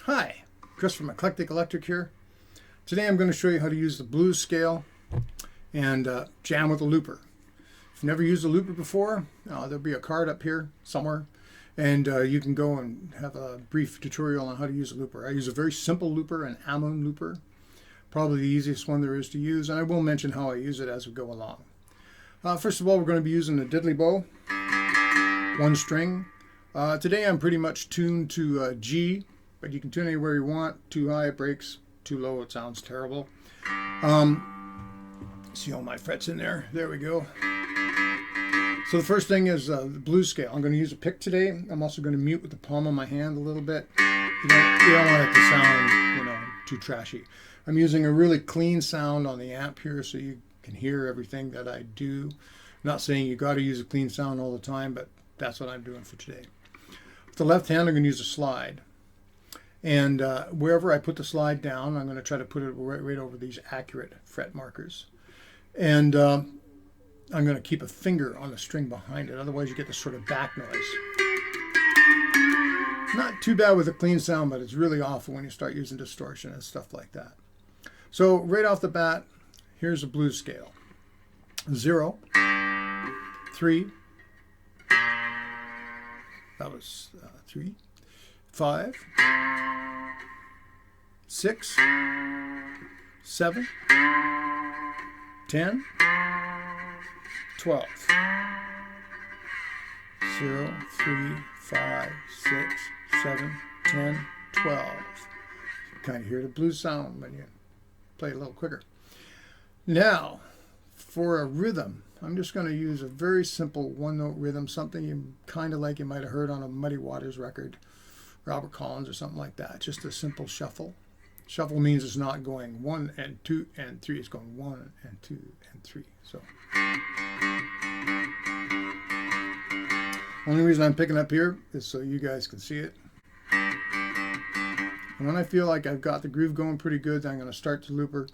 Hi, Chris from Eclectic Electric here. Today I'm going to show you how to use the blues scale and jam with a looper. If you've never used a looper before, there'll be a card up here somewhere, and you can go and have a brief tutorial on how to use a looper. I use a very simple looper, an Ammoon looper, probably the easiest one there is to use, and I will mention how I use it as we go along. First of all, we're going to be using a Diddley bow, one string. Today I'm pretty much tuned to G, but you can tune anywhere you want. Too high it breaks, too low it sounds terrible. See all my frets in there. There we go. So the first thing is the blues scale. I'm going to use a pick today. I'm also going to mute with the palm of my hand a little bit. You don't want it to sound, too trashy. I'm using a really clean sound on the amp here so you can hear everything that I do. I'm not saying you got to use a clean sound all the time, but that's what I'm doing for today. With the left hand, I'm going to use a slide. And wherever I put the slide down, I'm going to try to put it right over these accurate fret markers. And I'm going to keep a finger on the string behind it. Otherwise, you get this sort of back noise. Not too bad with a clean sound, but it's really awful when you start using distortion and stuff like that. So right off the bat, here's a blues scale. 0, 3, that was 3, 5, 6, 7, 10, 12. 0, 3, 5, 6, 7, 10, 12. You kind of hear the blues sound when you play it a little quicker. Now, for a rhythm, I'm just going to use a very simple one-note rhythm, something you kind of like you might have heard on a Muddy Waters record, Robert Collins or something like that. Just a simple shuffle. Shuffle means it's not going 1 and 2 and 3. It's going 1 and 2 and 3. So, only reason I'm picking up here is so you guys can see it. And when I feel like I've got the groove going pretty good, then I'm going to start the looper.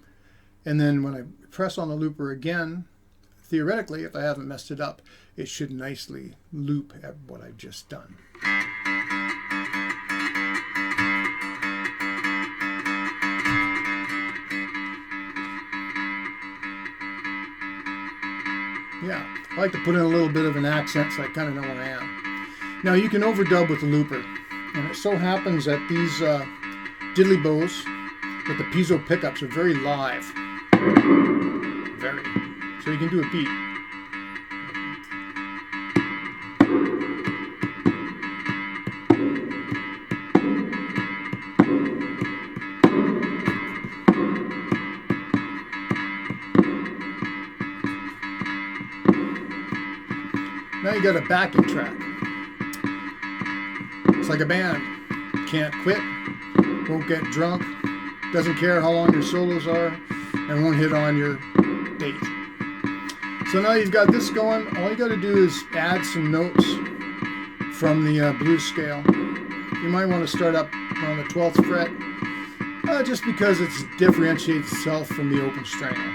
And then when I press on the looper again, theoretically, if I haven't messed it up, it should nicely loop at what I've just done. Yeah, I like to put in a little bit of an accent so I kind of know where I am. Now you can overdub with the looper, and it so happens that these Diddley bows with the piezo pickups are very live. Very. So you can do a beat. Now you got a backing track. It's like a band. Can't quit, won't get drunk, doesn't care how long your solos are, and won't hit on your date. So now you've got this going. All you got to do is add some notes from the blues scale. You might want to start up on the 12th fret, just because it differentiates itself from the open string.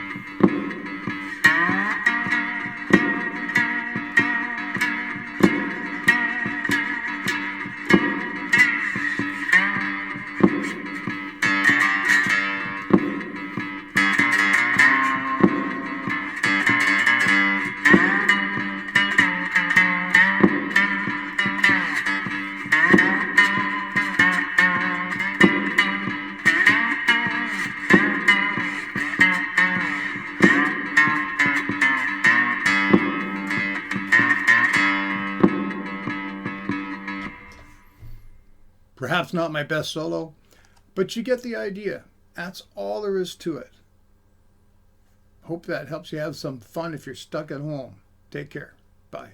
Perhaps not my best solo, but you get the idea. That's all there is to it. Hope that helps you have some fun if you're stuck at home. Take care. Bye.